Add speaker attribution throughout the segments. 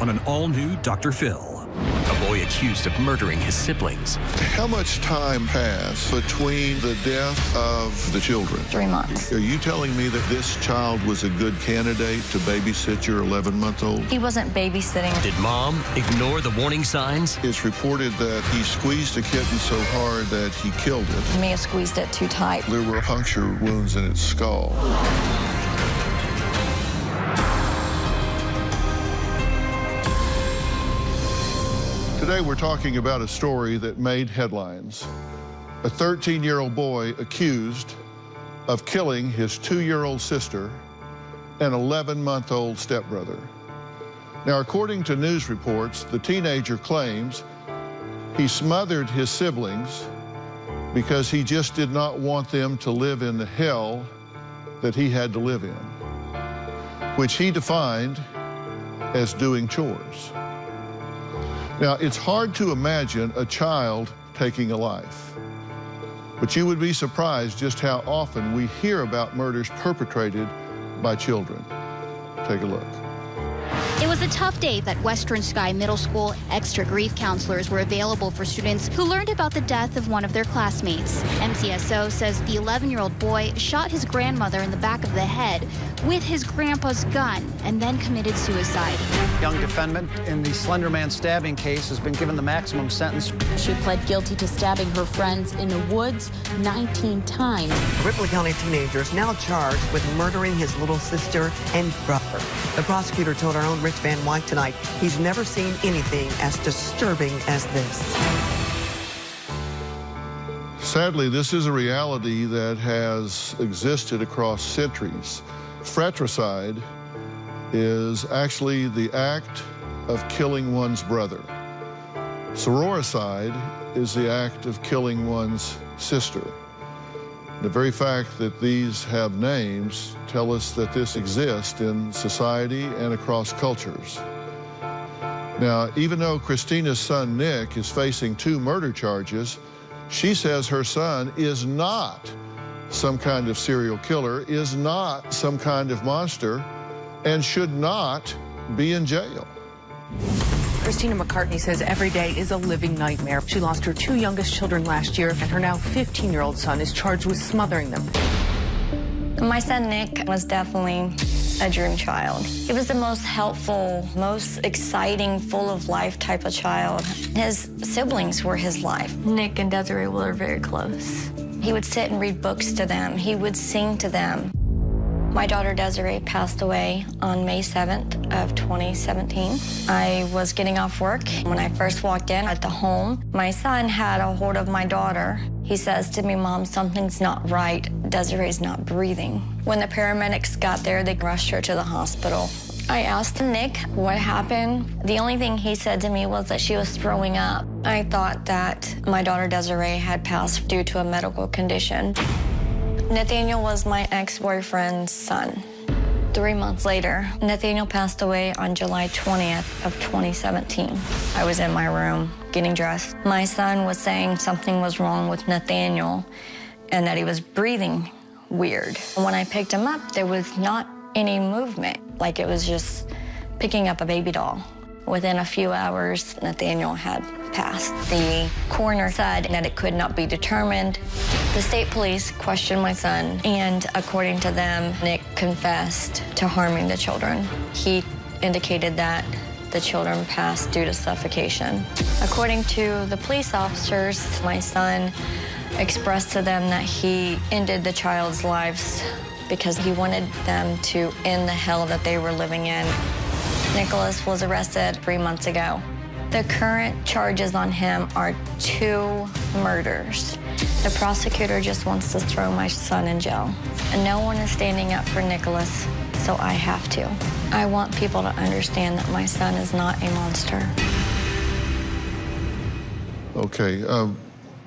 Speaker 1: on an all-new Dr. Phil. A boy accused of murdering his siblings.
Speaker 2: How much time passed between the death of the children?
Speaker 3: 3 months.
Speaker 2: Are you telling me that this child was a good candidate to babysit your 11-month-old?
Speaker 3: He wasn't babysitting.
Speaker 1: Did mom ignore the warning signs?
Speaker 2: It's reported that he squeezed a kitten so hard that he killed it.
Speaker 3: Mia squeezed it too tight.
Speaker 2: There were puncture wounds in its skull. Today we're talking about a story that made headlines. A 13-year-old boy accused of killing his 2-year-old sister and 11-month-old stepbrother. Now, according to news reports, the teenager claims he smothered his siblings because he just did not want them to live in the hell that he had to live in, which he defined as doing chores. Now, it's hard to imagine a child taking a life, but you would be surprised just how often we hear about murders perpetrated by children. Take a look.
Speaker 4: It was a tough day that Western Sky Middle School. Extra grief counselors were available for students who learned about the death of one of their classmates. MCSO says the 11-year-old boy shot his grandmother in the back of the head with his grandpa's gun and then committed suicide.
Speaker 5: Young defendant in the Slender Man stabbing case has been given the maximum sentence.
Speaker 6: She pled guilty to stabbing her friends in the woods 19 times.
Speaker 7: Ripley County teenager is now charged with murdering his little sister and brother. The prosecutor told our own Rich Van Wyk tonight he's never seen anything as disturbing as this.
Speaker 2: Sadly, this is a reality that has existed across centuries. Fratricide is actually the act of killing one's brother. Sororicide is the act of killing one's sister. The very fact that these have names tell us that this exists in society and across cultures. Now, even though Christina's son, Nick, is facing 2 murder charges, she says her son is not some kind of serial killer, is not some kind of monster, and should not be in jail.
Speaker 8: Christina McCartney says every day is a living nightmare. She lost her 2 youngest children last year, and her now 15-year-old son is charged with smothering them.
Speaker 3: My son Nick was definitely a dream child. He was the most helpful, most exciting, full of life type of child. His siblings were his life. Nick and Desiree were very close. He would sit and read books to them. He would sing to them. My daughter Desiree passed away on May 7th of 2017. I was getting off work. When I first walked in at the home, my son had a hold of my daughter. He says to me, "Mom, something's not right. Desiree's not breathing." When the paramedics got there, they rushed her to the hospital. I asked Nick what happened. The only thing he said to me was that she was throwing up. I thought that my daughter Desiree had passed due to a medical condition. Nathaniel was my ex-boyfriend's son. 3 months later, Nathaniel passed away on July 20th of 2017. I was in my room getting dressed. My son was saying something was wrong with Nathaniel and that he was breathing weird. When I picked him up, there was not any movement, like it was just picking up a baby doll. Within a few hours, Nathaniel had passed. The coroner said that it could not be determined. The state police questioned my son, and according to them, Nick confessed to harming the children. He indicated that the children passed due to suffocation. According to the police officers, my son expressed to them that he ended the child's lives because he wanted them to end the hell that they were living in. Nicholas was arrested 3 months ago. The current charges on him are 2 murders. The prosecutor just wants to throw my son in jail. And no one is standing up for Nicholas, so I have to. I want people to understand that my son is not a monster.
Speaker 2: Okay,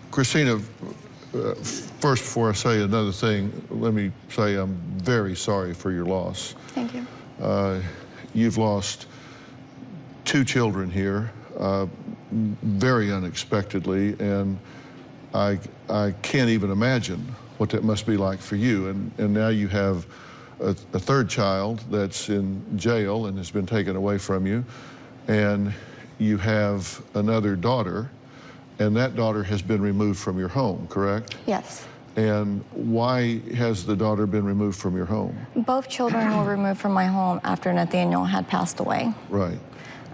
Speaker 2: Christina, first, before I say another thing, let me say I'm very sorry for your loss.
Speaker 3: Thank you.
Speaker 2: You've lost 2 children here, very unexpectedly, and I can't even imagine what that must be like for you. And now you have a 3rd child that's in jail and has been taken away from you. and you have another daughter, and that daughter has been removed from your home, correct?
Speaker 3: Yes.
Speaker 2: And why has the daughter been removed from your home?
Speaker 3: Both children were removed from my home after Nathaniel had passed away.
Speaker 2: Right.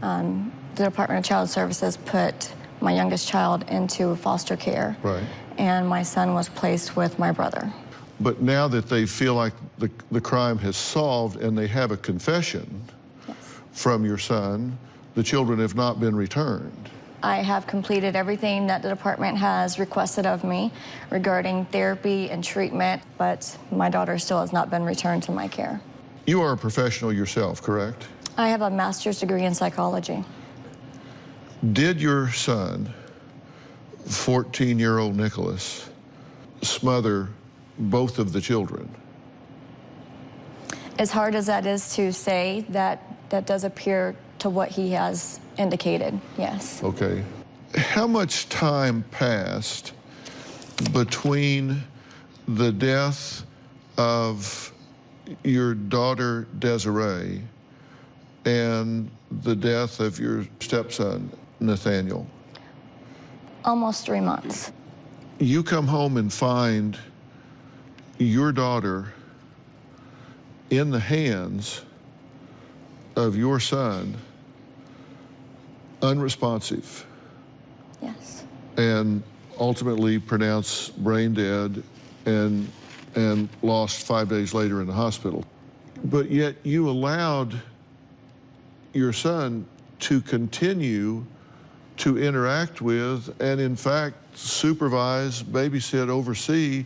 Speaker 3: The Department of Child Services put my youngest child into foster care.
Speaker 2: Right.
Speaker 3: And my son was placed with my brother.
Speaker 2: But now that they feel like the crime has solved and they have a confession from your son, the children have not been returned.
Speaker 3: I have completed everything that the department has requested of me regarding therapy and treatment, but my daughter still has not been returned to my care.
Speaker 2: You are a professional yourself, correct?
Speaker 3: I have a master's degree in psychology.
Speaker 2: Did your son, 14-year-old Nicholas, smother both of the children?
Speaker 3: As hard as that is to say, that does appear to what he has indicated, yes.
Speaker 2: Okay. How much time passed between the death of your daughter Desiree and the death of your stepson Nathaniel?
Speaker 3: Almost 3 months.
Speaker 2: You come home and find your daughter in the hands of your son, unresponsive.
Speaker 3: Yes.
Speaker 2: And ultimately pronounced brain dead and lost 5 days later in the hospital. But yet you allowed your son to continue to interact with and in fact supervise, babysit, oversee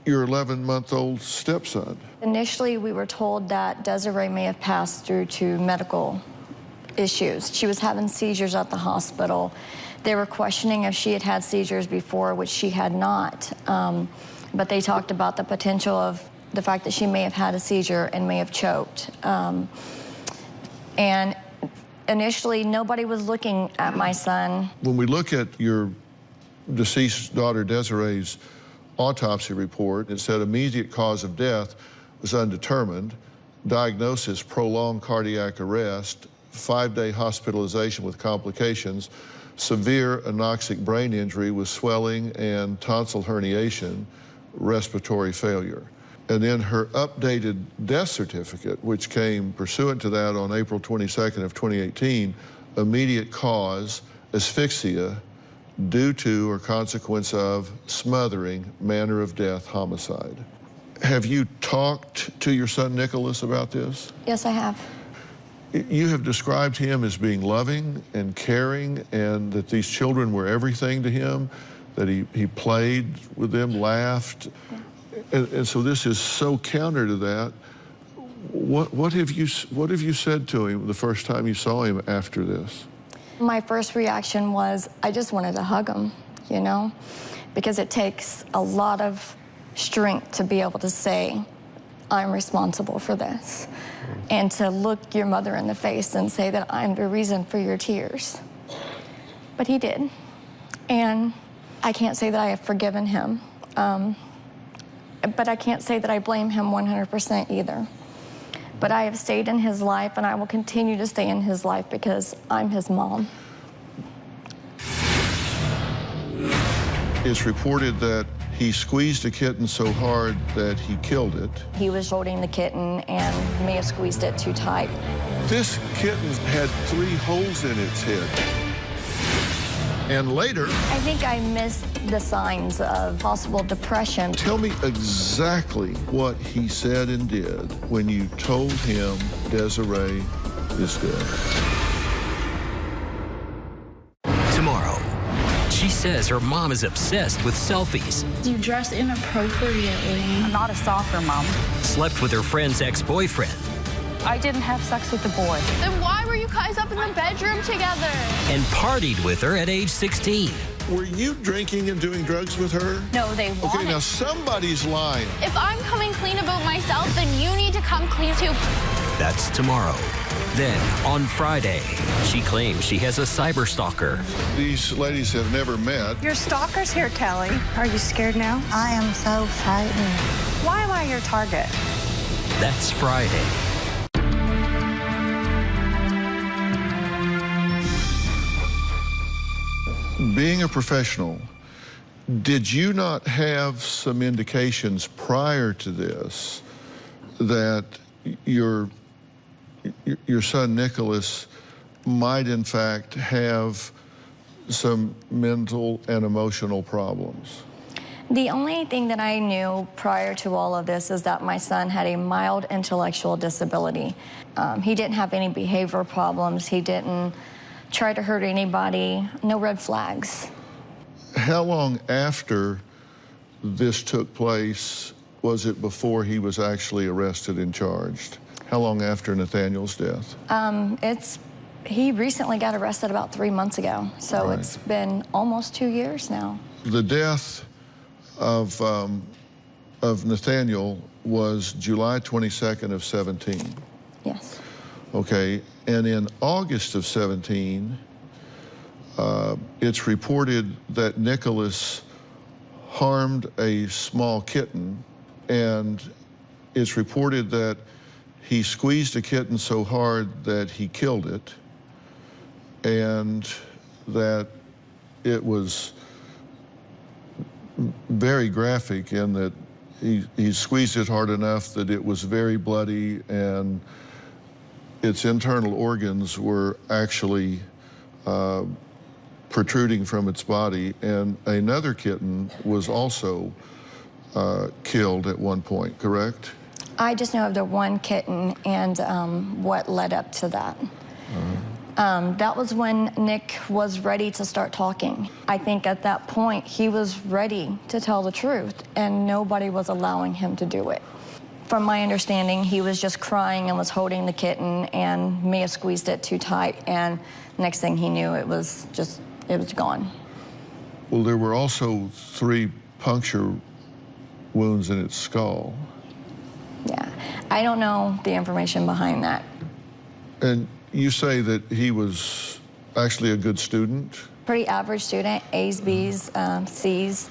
Speaker 2: your 11-month-old stepson.
Speaker 3: Initially, we were told that Desiree may have passed through to medical issues. She was having seizures at the hospital. They were questioning if she had had seizures before, which she had not. But they talked about the potential of the fact that she may have had a seizure and may have choked. And initially, nobody was looking at my son.
Speaker 2: When we look at your deceased daughter Desiree's autopsy report, it said immediate cause of death was undetermined, diagnosis prolonged cardiac arrest, 5-day hospitalization with complications, severe anoxic brain injury with swelling and tonsil herniation, respiratory failure. And then her updated death certificate, which came pursuant to that on April 22nd of 2018, immediate cause, asphyxia, due to or consequence of smothering, manner of death, homicide. Have you talked to your son Nicholas about this?
Speaker 3: Yes, I have.
Speaker 2: You have described him as being loving and caring, and that these children were everything to him, that he played with them, laughed. Yeah. And so this is so counter to that. What have you said to him the first time you saw him after this?
Speaker 3: My first reaction was, I just wanted to hug him, you know, because it takes a lot of strength to be able to say, I'm responsible for this, and to look your mother in the face and say that I'm the reason for your tears. But he did, and I can't say that I have forgiven him, but I can't say that I blame him 100% either. But I have stayed in his life, and I will continue to stay in his life because I'm his mom.
Speaker 2: It's reported that he squeezed a kitten so hard that he killed it.
Speaker 3: He was holding the kitten and may have squeezed it too tight.
Speaker 2: This kitten had 3 holes in its head. And later...
Speaker 3: I think I missed the signs of possible depression.
Speaker 2: Tell me exactly what he said and did when you told him Desiree is dead.
Speaker 1: Tomorrow, she says her mom is obsessed with selfies.
Speaker 9: You dress inappropriately.
Speaker 6: I'm not a soccer mom.
Speaker 1: Slept with her friend's ex-boyfriend.
Speaker 6: I didn't have sex with the boy.
Speaker 9: Then why were you guys up in the bedroom together?
Speaker 1: And partied with her at age 16.
Speaker 2: Were you drinking and doing drugs with her?
Speaker 9: No, they wanted.
Speaker 2: Okay, now somebody's lying.
Speaker 9: If I'm coming clean about myself, then you need to come clean too.
Speaker 1: That's tomorrow. Then, on Friday, she claims she has a cyber stalker.
Speaker 2: These ladies have never met.
Speaker 10: Your stalker's here, Kelly. Are you scared now?
Speaker 11: I am so frightened.
Speaker 10: Why am I your target?
Speaker 1: That's Friday.
Speaker 2: being a professional, did you not have some indications prior to this that your son Nicholas might in fact have some mental and emotional problems?
Speaker 3: The only thing that I knew prior to all of this is that my son had a mild intellectual disability. He didn't have any behavior problems. He didn't try to hurt anybody. No red flags.
Speaker 2: How long after this took place was it before he was actually arrested and charged? How long after Nathaniel's death?
Speaker 3: He recently got arrested about 3 months ago, so
Speaker 2: Right.
Speaker 3: it's been almost 2 years now.
Speaker 2: The death of Nathaniel was July 22nd of 17.
Speaker 3: Yes.
Speaker 2: Okay, and in August of 17, it's reported that Nicholas harmed a small kitten, and it's reported that he squeezed a kitten so hard that he killed it, and that it was very graphic in that he squeezed it hard enough that it was very bloody and its internal organs were actually protruding from its body, and another kitten was also killed at one point, correct?
Speaker 3: I just know of the one kitten and what led up to that. That was when Nick was ready to start talking. I think at that point he was ready to tell the truth, and nobody was allowing him to do it. From my understanding, he was just crying and was holding the kitten and may have squeezed it too tight, and next thing he knew, it was gone.
Speaker 2: Well, there were also 3 puncture wounds in its skull.
Speaker 3: Yeah, I don't know the information behind that.
Speaker 2: And you say that he was actually a good student?
Speaker 3: Pretty average student, A's, B's, C's.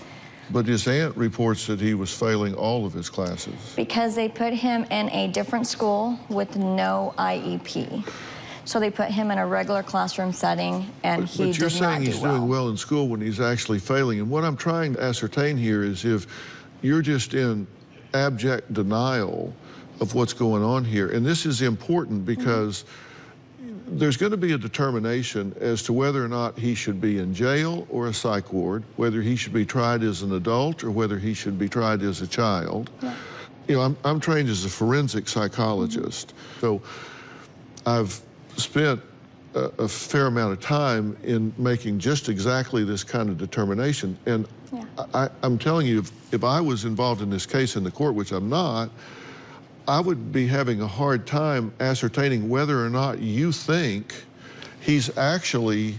Speaker 2: But his aunt reports that he was failing all of his classes.
Speaker 3: Because they put him in a different school with no IEP. So they put him in a regular classroom setting, and he did not do well.
Speaker 2: But you're saying he's doing well in school when he's actually failing. And what I'm trying to ascertain here is if you're just in abject denial of what's going on here. And this is important because there's going to be a determination as to whether or not he should be in jail or a psych ward, whether he should be tried as an adult or whether he should be tried as a child. Yeah. You know, I'm trained as a forensic psychologist, so I've spent a fair amount of time in making just exactly this kind of determination. And I'm telling you, if I was involved in this case in the court, which I'm not, I would be having a hard time ascertaining whether or not you think he's actually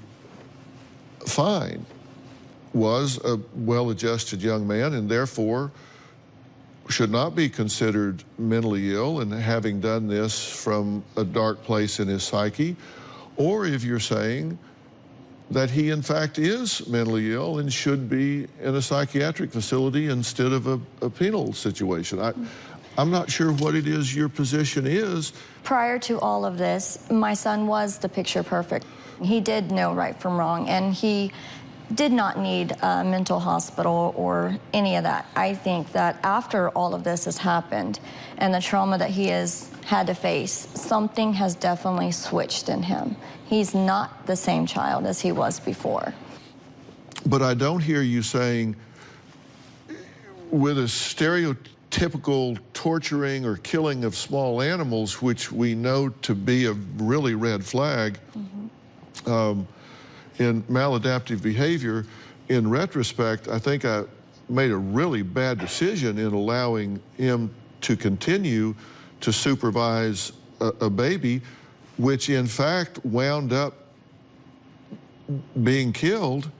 Speaker 2: fine, was a well-adjusted young man, and therefore should not be considered mentally ill and having done this from a dark place in his psyche, or if you're saying that he in fact is mentally ill and should be in a psychiatric facility instead of a penal situation. I'm not sure what it is your position is.
Speaker 3: Prior to all of this, my son was the picture perfect. He did know right from wrong, and he did not need a mental hospital or any of that. I think that after all of this has happened and the trauma that he has had to face, something has definitely switched in him. He's not the same child as he was before.
Speaker 2: But I don't hear you saying, with a stereotypical torturing or killing of small animals, which we know to be a really red flag, in maladaptive behavior, in retrospect, I think I made a really bad decision in allowing him to continue to supervise a baby, which in fact wound up being killed.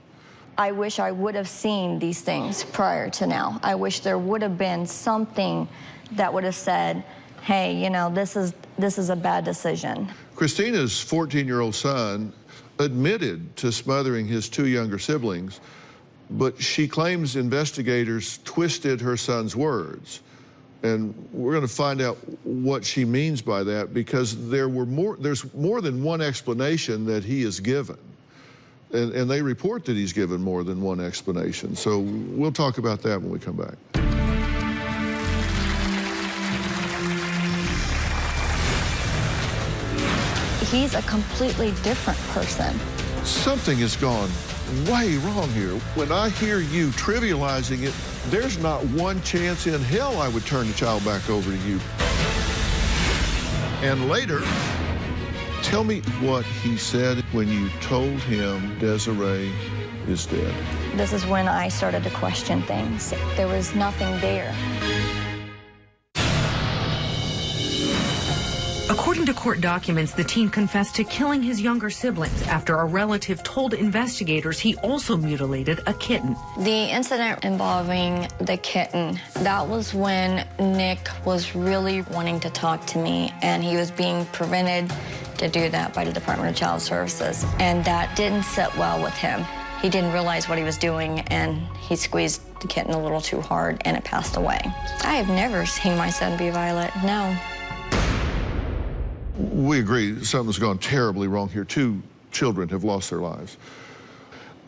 Speaker 3: I wish I would have seen these things prior to now. I wish there would have been something that would have said, hey, you know, this is a bad decision.
Speaker 2: Christina's 14-year-old son admitted to smothering his 2 younger siblings, but she claims investigators twisted her son's words. And we're going to find out what she means by that, because there's more than one explanation that he has given. And they report that he's given more than one explanation. So we'll talk about that when we come back.
Speaker 3: He's a completely different person.
Speaker 2: Something has gone way wrong here. When I hear you trivializing it, there's not one chance in hell I would turn the child back over to you. And later, tell me what he said when you told him Desiree is dead.
Speaker 3: This is when I started to question things. There was nothing there.
Speaker 12: According to court documents, the teen confessed to killing his younger siblings after a relative told investigators he also mutilated a kitten.
Speaker 3: The incident involving the kitten, that was when Nick was really wanting to talk to me, and he was being prevented to do that by the Department of Child Services, and that didn't sit well with him. He didn't realize what he was doing, and he squeezed the kitten a little too hard, and it passed away. I have never seen my son be violent, no.
Speaker 2: We agree something's gone terribly wrong here. 2 children have lost their lives.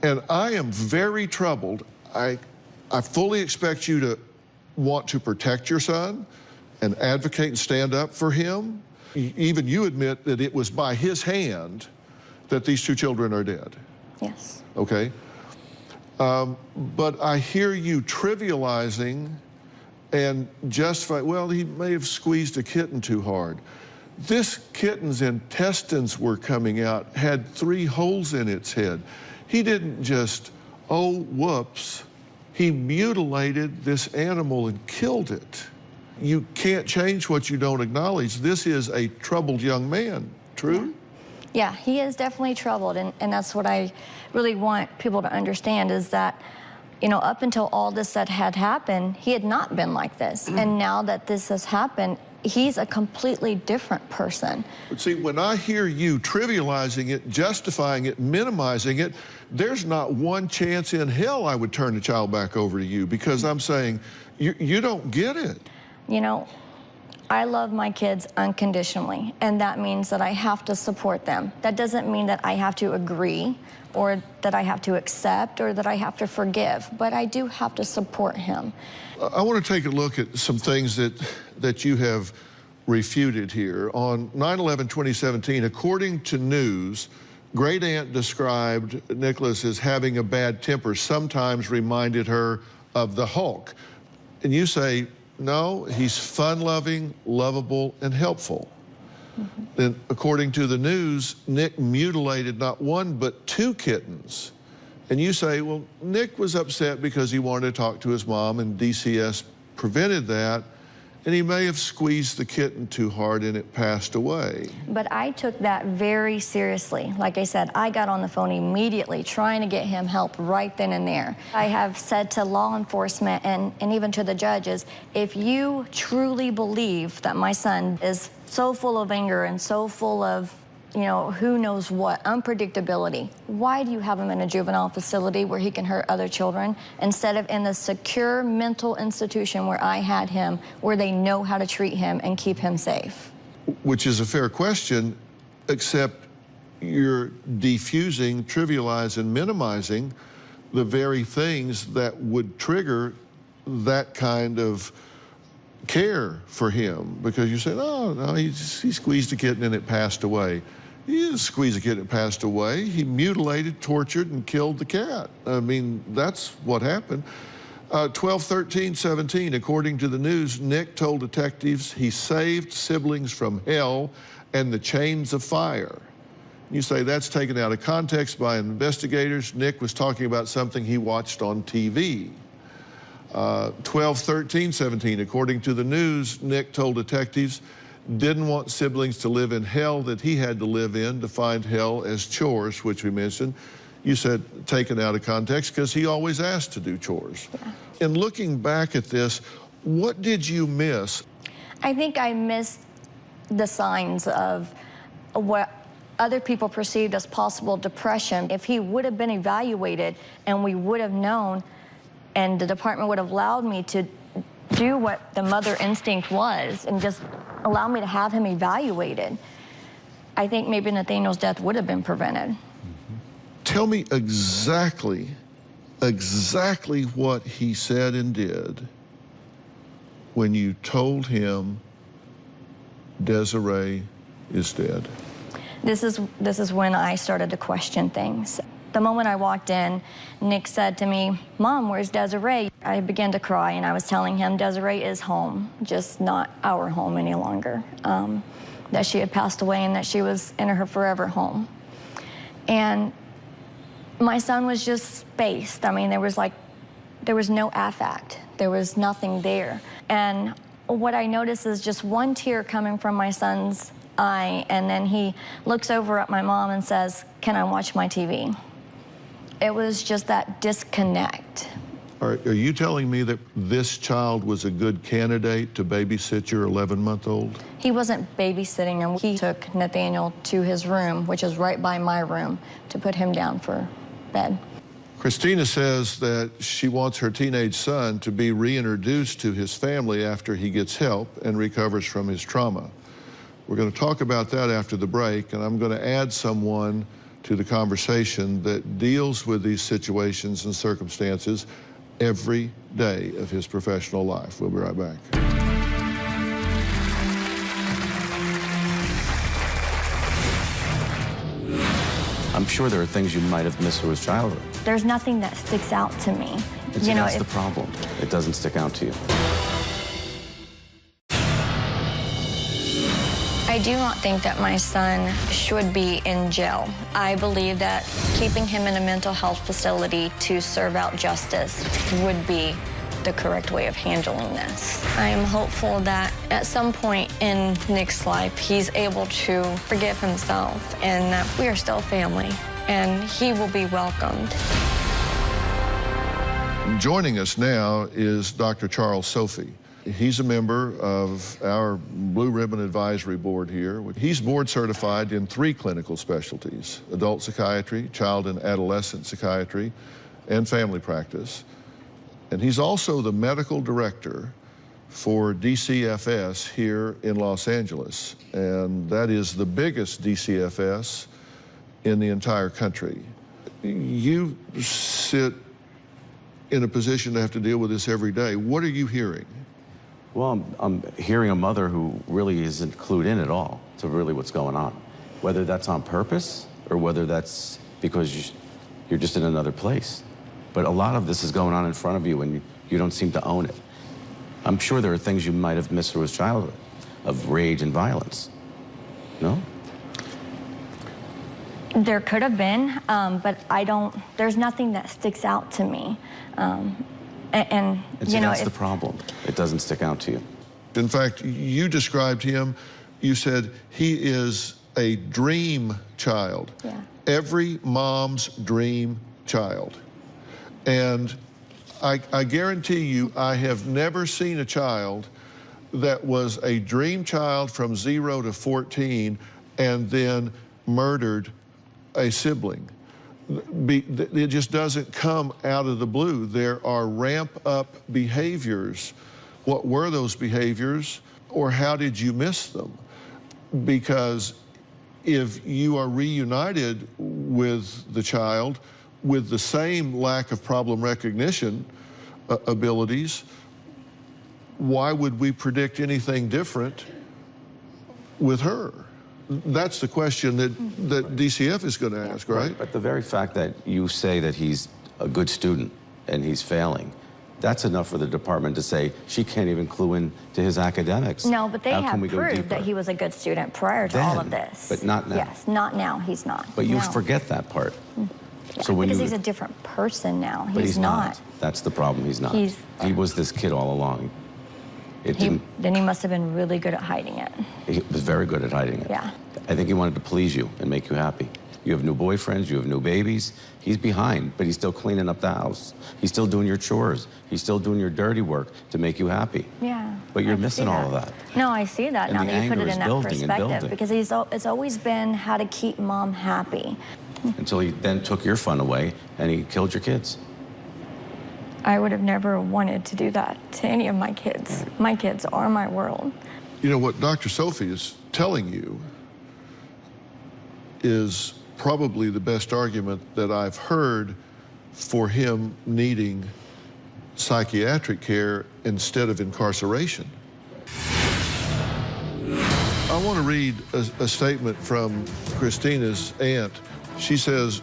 Speaker 2: And I am very troubled. I fully expect you to want to protect your son and advocate and stand up for him. Even you admit that it was by his hand that these 2 children are dead.
Speaker 3: Yes.
Speaker 2: Okay. But I hear you trivializing and justify, well, he may have squeezed a kitten too hard. This kitten's intestines were coming out, had 3 holes in its head. He didn't just, oh, whoops. He mutilated this animal and killed it. You can't change what you don't acknowledge. This is a troubled young man, true?
Speaker 3: Yeah, he is definitely troubled, and that's what I really want people to understand is that, you know, up until all this that had happened, he had not been like this. And now that this has happened, he's a completely different person.
Speaker 2: But see, when I hear you trivializing it, justifying it, minimizing it, there's not one chance in hell I would turn the child back over to you, because I'm saying, you don't get it.
Speaker 3: You know, I love my kids unconditionally, and that means that I have to support them. That doesn't mean that I have to agree or that I have to accept or that I have to forgive, but I do have to support him.
Speaker 2: I want to take a look at some things that you have refuted here. On 9/11/2017, according to news, great aunt described Nicholas as having a bad temper, sometimes reminded her of the Hulk. And you say, no, he's fun-loving, lovable, and helpful. Then, according to the news, Nick mutilated not 1 but 2 kittens. And you say, well, Nick was upset because he wanted to talk to his mom, and DCS prevented that, and he may have squeezed the kitten too hard and it passed away.
Speaker 3: But I took that very seriously. Like I said, I got on the phone immediately trying to get him help right then and there. I have said to law enforcement and even to the judges, if you truly believe that my son is so full of anger and so full of, you know, who knows what, unpredictability, why do you have him in a juvenile facility where he can hurt other children instead of in the secure mental institution where I had him, where they know how to treat him and keep him safe?
Speaker 2: Which is a fair question, except you're defusing, trivializing, and minimizing the very things that would trigger that kind of care for him, because you said, oh, no, he squeezed a kitten and it passed away. He didn't squeeze a kitten and passed away. He mutilated, tortured, and killed the cat. I mean, that's what happened. 12/13/17, according to the news, Nick told detectives he saved siblings from hell and the chains of fire. You say that's taken out of context by investigators. Nick was talking about something he watched on TV. 12/13/17, according to the news, Nick told detectives didn't want siblings to live in hell that he had to live in, defined hell as chores, which we mentioned. You said taken out of context because he always asked to do chores. Yeah. And looking back at this, what did you miss?
Speaker 3: I think I missed the signs of what other people perceived as possible depression. If he would have been evaluated and we would have known, and the department would have allowed me to do what the mother instinct was and just allow me to have him evaluated, I think maybe Nathaniel's death would have been prevented.
Speaker 2: Tell me exactly what he said and did when you told him Desiree is dead.
Speaker 3: This is when I started to question things. The moment I walked in, Nick said to me, "Mom, where's Desiree?" I began to cry, and I was telling him Desiree is home, just not our home any longer. That she had passed away and that she was in her forever home. And my son was just spaced. I mean, there was no affect. There was nothing there. And what I noticed is just one tear coming from my son's eye, and then he looks over at my mom and says, "Can I watch my TV?" It was just that disconnect.
Speaker 2: Are you telling me that this child was a good candidate to babysit your 11-month-old?
Speaker 3: He wasn't babysitting him. He took Nathaniel to his room, which is right by my room, to put him down for bed.
Speaker 2: Christina says that she wants her teenage son to be reintroduced to his family after he gets help and recovers from his trauma. We're going to talk about that after the break, and I'm going to add someone to the conversation that deals with these situations and circumstances every day of his professional life. We'll be right back.
Speaker 13: I'm sure there are things you might have missed through his childhood.
Speaker 3: There's nothing that sticks out to me.
Speaker 13: That's the problem. It doesn't stick out to you.
Speaker 3: I do not think that my son should be in jail. I believe that keeping him in a mental health facility to serve out justice would be the correct way of handling this. I am hopeful that at some point in Nick's life, he's able to forgive himself and that we are still family and he will be welcomed.
Speaker 2: Joining us now is Dr. Charles Sophy. He's a member of our Blue Ribbon Advisory Board here. He's board certified in 3 clinical specialties: adult psychiatry, child and adolescent psychiatry, and family practice. And he's also the medical director for DCFS here in Los Angeles. And that is the biggest DCFS in the entire country. You sit in a position to have to deal with this every day. What are you hearing?
Speaker 13: Well, I'm hearing a mother who really isn't clued in at all to really what's going on. Whether that's on purpose or whether that's because you're just in another place. But a lot of this is going on in front of you and you don't seem to own it. I'm sure there are things you might have missed through his childhood of rage and violence. No?
Speaker 3: There could have been, but there's nothing that sticks out to me.
Speaker 13: That's the problem. It doesn't stick out to you.
Speaker 2: In fact, you described him, you said he is a dream child.
Speaker 3: Yeah.
Speaker 2: Every mom's dream child. And I guarantee you, I have never seen a child that was a dream child from 0 to 14 and then murdered a sibling. It just doesn't come out of the blue. There are ramp-up behaviors. What were those behaviors, or how did you miss them? Because if you are reunited with the child with the same lack of problem recognition abilities, why would we predict anything different with her? That's the question that DCF is going to ask, right?
Speaker 13: But the very fact that you say that he's a good student and he's failing, that's enough for the department to say she can't even clue in to his academics.
Speaker 3: No, but they have proved that he was a good student prior to all of this.
Speaker 13: But not now.
Speaker 3: Yes, not now. He's not.
Speaker 13: But you forget that part.
Speaker 3: Yeah,
Speaker 13: so
Speaker 3: because he's a different person now.
Speaker 13: He's not. That's the problem. He's not. He was this kid all along.
Speaker 3: Then he must have been really good at hiding it.
Speaker 13: He was very good at hiding it.
Speaker 3: Yeah.
Speaker 13: I think he wanted to please you and make you happy. You have new boyfriends, you have new babies. He's behind, but he's still cleaning up the house. He's still doing your chores. He's still doing your dirty work to make you happy.
Speaker 3: Yeah.
Speaker 13: But you're missing all of that.
Speaker 3: No, I see that
Speaker 13: And
Speaker 3: now
Speaker 13: the
Speaker 3: that you put
Speaker 13: anger
Speaker 3: it
Speaker 13: is
Speaker 3: in that
Speaker 13: building and
Speaker 3: perspective.
Speaker 13: building.
Speaker 3: Because it's always been how to keep mom happy.
Speaker 13: Until he then took your fun away and he killed your kids.
Speaker 3: I would have never wanted to do that to any of my kids. My kids are my world.
Speaker 2: You know, what Dr. Sophy is telling you is probably the best argument that I've heard for him needing psychiatric care instead of incarceration. I want to read a statement from Christina's aunt. She says,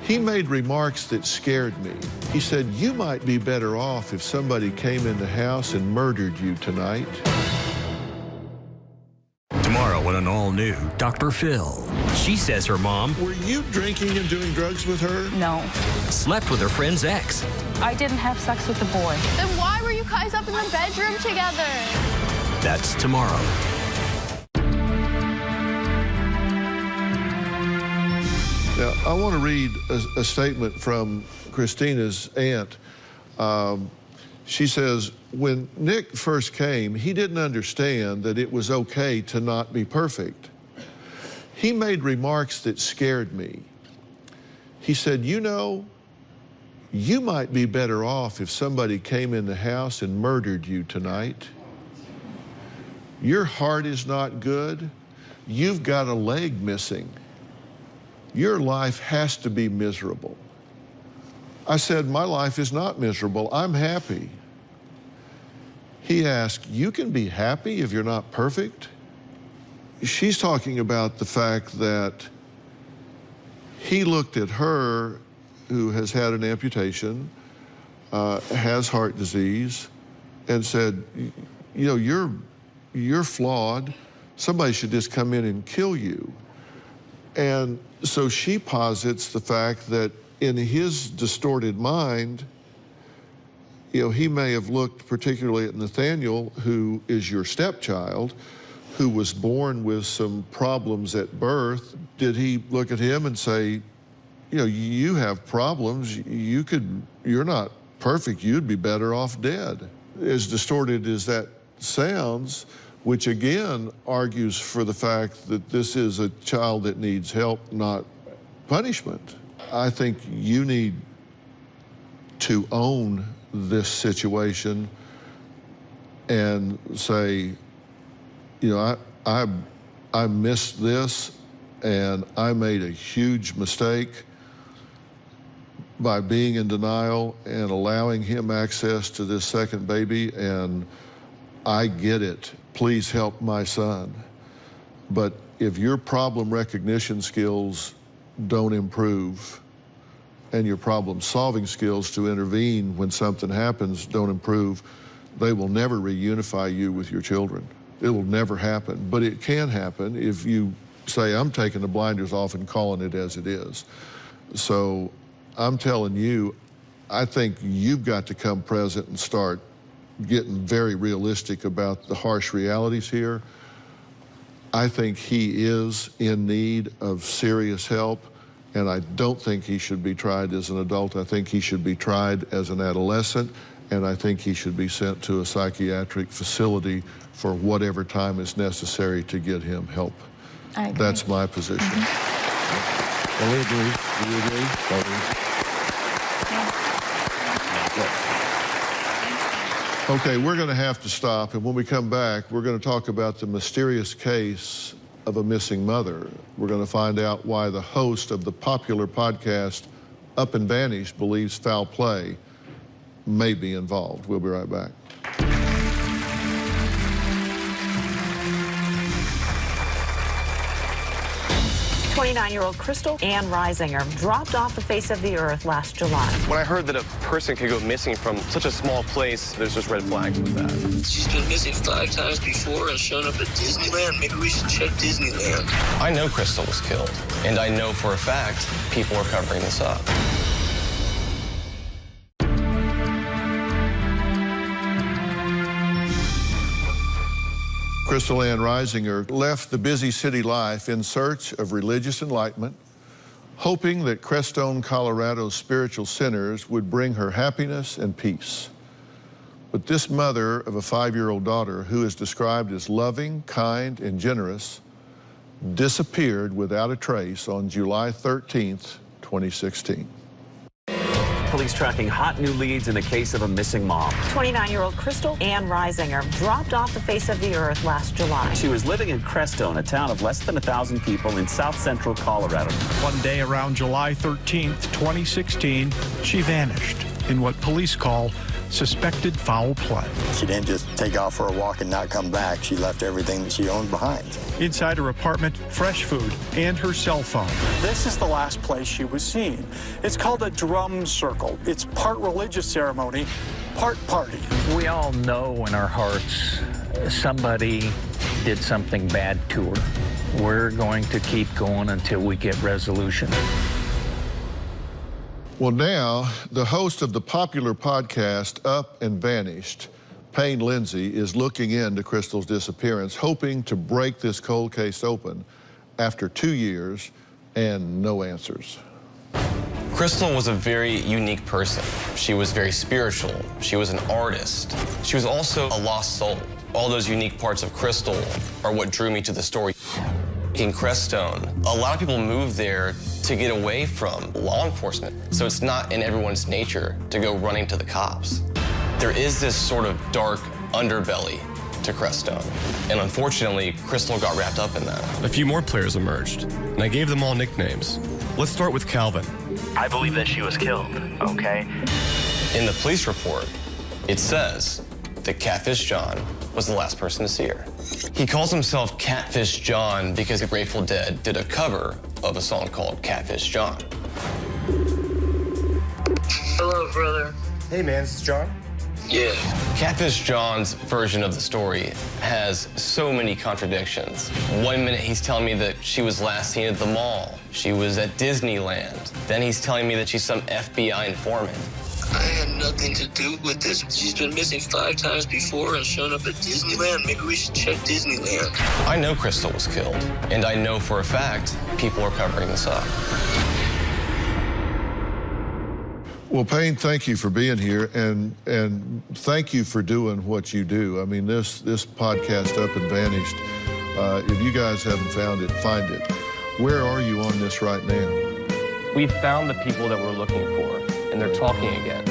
Speaker 2: "He made remarks that scared me. He said, you might be better off if somebody came in the house and murdered you tonight."
Speaker 1: Tomorrow on an all-new Dr. Phil. She says her mom...
Speaker 2: Were you drinking and doing drugs with her?
Speaker 10: No.
Speaker 1: Slept with her friend's ex.
Speaker 10: I didn't have sex with the boy.
Speaker 9: Then why were you guys up in the bedroom together?
Speaker 1: That's tomorrow.
Speaker 2: Now, I want to read a statement from Christina's aunt. She says, when Nick first came, he didn't understand that it was okay to not be perfect. He made remarks that scared me. He said, you know, you might be better off if somebody came in the house and murdered you tonight. Your heart is not good. You've got a leg missing. Your life has to be miserable. I said, my life is not miserable. I'm happy. He asked, you can be happy if you're not perfect? She's talking about the fact that he looked at her, who has had an amputation, has heart disease, and said, you know, you're flawed. Somebody should just come in and kill you. And so she posits the fact that in his distorted mind, you know, he may have looked particularly at Nathaniel, who is your stepchild, who was born with some problems at birth. Did he look at him and say, you know, you have problems, you're not perfect, you'd be better off dead? As distorted as that sounds, which again argues for the fact that this is a child that needs help, not punishment. I think you need to own this situation and say, you know, I missed this and I made a huge mistake by being in denial and allowing him access to this second baby, and I get it. Please help my son. But if your problem recognition skills don't improve and your problem solving skills to intervene when something happens don't improve, they will never reunify you with your children. It will never happen, but it can happen if you say, I'm taking the blinders off and calling it as it is. So I'm telling you, I think you've got to come present and start getting very realistic about the harsh realities here. I think he is in need of serious help, and I don't think he should be tried as an adult. I think he should be tried as an adolescent, and I think he should be sent to a psychiatric facility for whatever time is necessary to get him help.
Speaker 3: I agree.
Speaker 2: That's my position.
Speaker 13: Well, we agree. Do you agree?
Speaker 2: Okay, we're going to have to stop, and when we come back, we're going to talk about the mysterious case of a missing mother. We're going to find out why the host of the popular podcast Up and Vanished believes foul play may be involved. We'll be right back.
Speaker 14: 29-year-old Crystal Ann Reisinger dropped off the face of the earth last July.
Speaker 15: When I heard that a person could go missing from such a small place, there's just red flags with that.
Speaker 16: She's been missing 5 times before and shown up at Disneyland. Maybe we should check Disneyland.
Speaker 15: I know Crystal was killed, and I know for a fact people are covering this up.
Speaker 2: Crystal Ann Reisinger left the busy city life in search of religious enlightenment, hoping that Crestone, Colorado's spiritual centers would bring her happiness and peace. But this mother of a 5-year-old daughter, who is described as loving, kind, and generous, disappeared without a trace on July 13th, 2016.
Speaker 17: Police tracking hot new leads in the case of a missing mom.
Speaker 14: 29-year-old Crystal Ann Reisinger dropped off the face of the earth last July.
Speaker 17: She was living in Crestone, a town of less than 1,000 people in south central Colorado.
Speaker 18: One day around July 13th, 2016, she vanished in what police call suspected foul play.
Speaker 19: She didn't just take off for a walk and not come back. She left everything that she owned behind.
Speaker 18: Inside her apartment, fresh food and her cell phone. This is the last place she was seen. It's called a drum circle. It's part religious ceremony, part party.
Speaker 20: We all know in our hearts somebody did something bad to her. We're going to keep going until we get resolution.
Speaker 2: Well, now, the host of the popular podcast Up and Vanished, Payne Lindsay, is looking into Crystal's disappearance, hoping to break this cold case open after 2 years and no answers.
Speaker 21: Crystal was a very unique person. She was very spiritual. She was an artist. She was also a lost soul. All those unique parts of Crystal are what drew me to the story. In Crestone, a lot of people move there to get away from law enforcement. So it's not in everyone's nature to go running to the cops. There is this sort of dark underbelly to Crestone. And unfortunately, Crystal got wrapped up in that.
Speaker 15: A few more players emerged, and I gave them all nicknames. Let's start with Calvin.
Speaker 22: I believe that she was killed, okay?
Speaker 21: In the police report, it says that Catfish John was the last person to see her. He calls himself Catfish John because the Grateful Dead did a cover of a song called Catfish John.
Speaker 16: Hello, brother.
Speaker 15: Hey, man, this is John.
Speaker 16: Yeah.
Speaker 21: Catfish John's version of the story has so many contradictions. 1 minute he's telling me that she was last seen at the mall. She was at Disneyland. Then he's telling me that she's some FBI informant.
Speaker 16: I had nothing to do with this. She's been missing 5 times before and shown up at Disneyland. Maybe we should check Disneyland.
Speaker 21: I know Crystal was killed, and I know for a fact people are covering this up.
Speaker 2: Well, Payne, thank you for being here, and thank you for doing what you do. I mean, this podcast, Up and Vanished, if you guys haven't found it, find it. Where are you on this right now?
Speaker 21: We found the people that we're looking for, and they're talking again.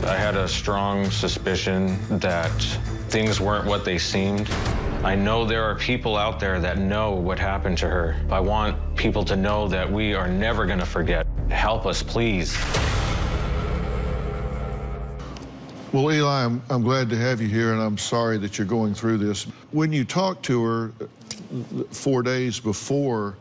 Speaker 23: I had a strong suspicion that things weren't what they seemed. I know there are people out there that know what happened to her. I want people to know that we are never going to forget. Help us, please.
Speaker 2: Well, Eli, I'm glad to have you here, and I'm sorry that you're going through this. When you talked to her 4 days before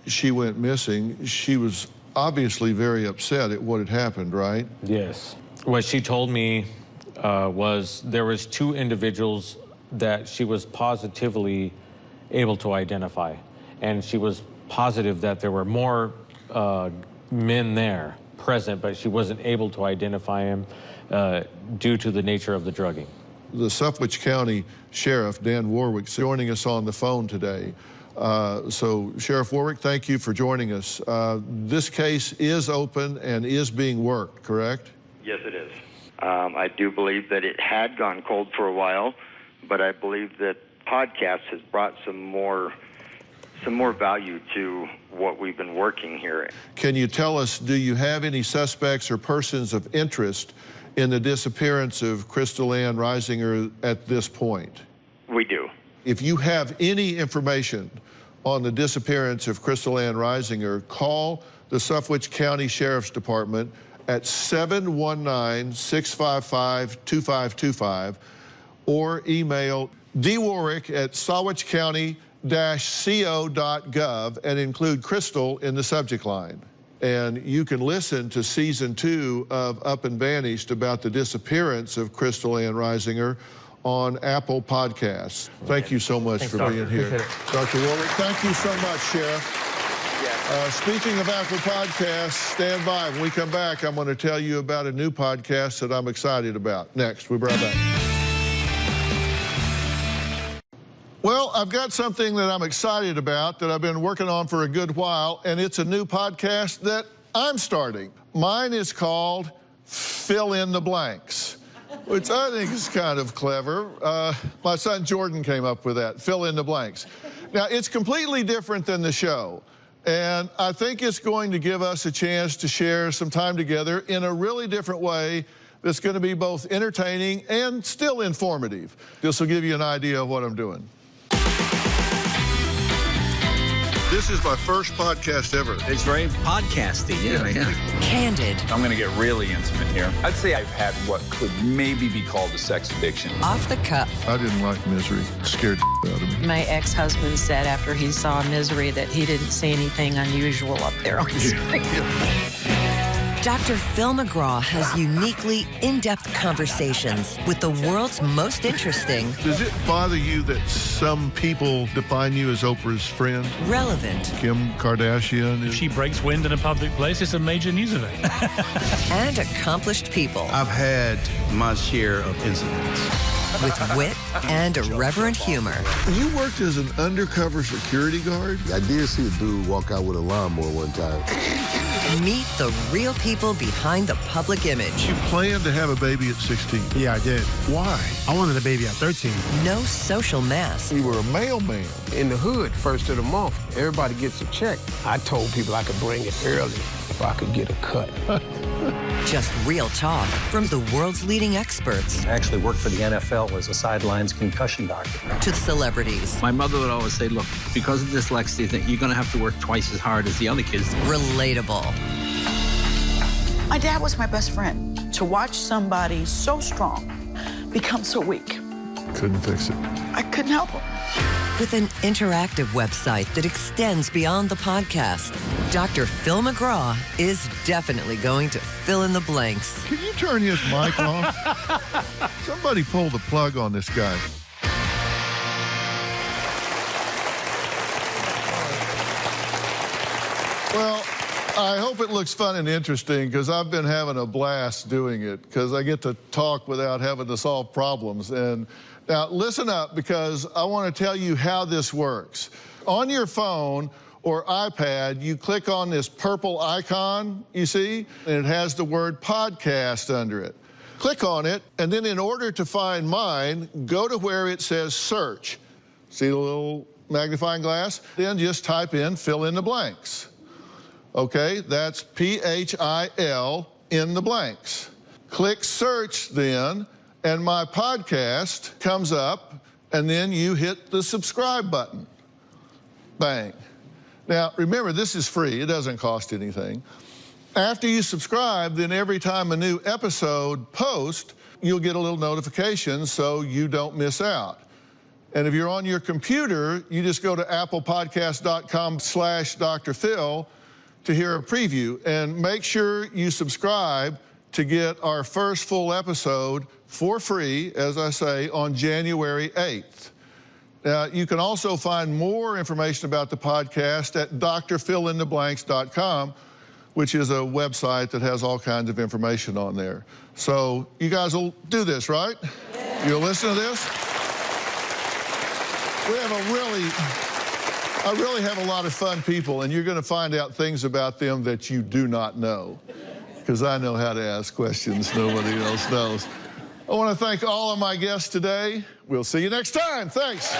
Speaker 2: she went missing, she was obviously very upset at what had happened, right?
Speaker 23: Yes. What she told me was there was 2 individuals that she was positively able to identify. And she was positive that there were more men there present, but she wasn't able to identify him due to the nature of the drugging.
Speaker 2: The Suffolk County Sheriff, Dan Warwick, is joining us on the phone today. So, Sheriff Warwick, thank you for joining us. This case is open and is being worked, correct?
Speaker 4: Yes, it is. I do believe that it had gone cold for a while, but I believe that podcast has brought some more value to what we've been working here.
Speaker 2: Can you tell us, do you have any suspects or persons of interest in the disappearance of Crystal Ann Risinger at this point?
Speaker 4: We do.
Speaker 2: If you have any information on the disappearance of Crystal Ann Risinger, call the Suffolk County Sheriff's Department at 719-655-2525 or email dwarwick@sawatchcounty-co.gov and include Crystal in the subject line. And you can listen to season 2 of Up and Vanished about the disappearance of Crystal Ann Risinger on Apple Podcasts. Thank you so much for being here. Dr. Warwick, thank you so much, Sheriff. Speaking of Apple Podcasts, stand by. When we come back, I'm going to tell you about a new podcast that I'm excited about. Next, we'll be right back. Well, I've got something that I'm excited about that I've been working on for a good while, and it's a new podcast that I'm starting. Mine is called Fill in the Blanks, which I think is kind of clever. My son Jordan came up with that, Fill in the Blanks. Now, it's completely different than the show, and I think it's going to give us a chance to share some time together in a really different way that's going to be both entertaining and still informative. This will give you an idea of what I'm doing. This is my first podcast ever.
Speaker 1: It's very podcasty, yeah.
Speaker 5: Candid.
Speaker 7: I'm going to get really intimate here. I'd say I've had what could maybe be called a sex addiction.
Speaker 5: Off the cuff.
Speaker 2: I didn't like Misery. It scared the out of me.
Speaker 24: My ex-husband said after he saw Misery that he didn't see anything unusual up there on the screen.
Speaker 5: Dr. Phil McGraw has uniquely in-depth conversations with the world's most interesting.
Speaker 2: Does it bother you that some people define you as Oprah's friend?
Speaker 5: Relevant.
Speaker 2: Kim Kardashian.
Speaker 25: If she breaks wind in a public place, it's a major news event.
Speaker 5: And accomplished people.
Speaker 26: I've had my share of incidents.
Speaker 5: With wit and irreverent humor.
Speaker 2: You worked as an undercover security guard?
Speaker 27: I did see a dude walk out with a lawnmower one time.
Speaker 5: Meet the real people behind the public image.
Speaker 2: You planned to have a baby at 16?
Speaker 27: Yeah, I did.
Speaker 2: Why?
Speaker 27: I wanted a baby at 13.
Speaker 5: No social mask.
Speaker 2: You were a mailman.
Speaker 27: In the hood, first of the month, everybody gets a check. I told people I could bring it early if I could get a cut.
Speaker 5: Just real talk from the world's leading experts.
Speaker 28: I actually worked for the NFL as a sidelines concussion doctor.
Speaker 5: To celebrities.
Speaker 28: My mother would always say, look, because of dyslexia, you're going to have to work twice as hard as the other kids.
Speaker 5: Relatable.
Speaker 29: My dad was my best friend. To watch somebody so strong become so weak.
Speaker 2: Couldn't fix it.
Speaker 29: I couldn't help him.
Speaker 5: With an interactive website that extends beyond the podcast, Dr. Phil McGraw is definitely going to fill in the blanks.
Speaker 2: Can you turn his mic off? Somebody pull the plug on this guy. Well, I hope it looks fun and interesting because I've been having a blast doing it because I get to talk without having to solve problems. And now listen up because I want to tell you how this works. On your phone or iPad, you click on this purple icon, you see, and it has the word podcast under it. Click on it, and then in order to find mine, go to where it says search. See the little magnifying glass? Then just type in fill in the blanks. Okay, that's P-H-I-L in the blanks. Click search then, and my podcast comes up, and then you hit the subscribe button. Bang. Now, remember, this is free. It doesn't cost anything. After you subscribe, then every time a new episode posts, you'll get a little notification so you don't miss out. And if you're on your computer, you just go to applepodcast.com/Dr. Phil to hear a preview. And make sure you subscribe to get our first full episode for free, as I say, on January 8th. Now, you can also find more information about the podcast at drfillintheblanks.com, which is a website that has all kinds of information on there. So you guys will do this, right? Yeah. You'll listen to this? We have I really have a lot of fun people, and you're going to find out things about them that you do not know, because I know how to ask questions nobody else knows. I want to thank all of my guests today. We'll see you next time. Thanks.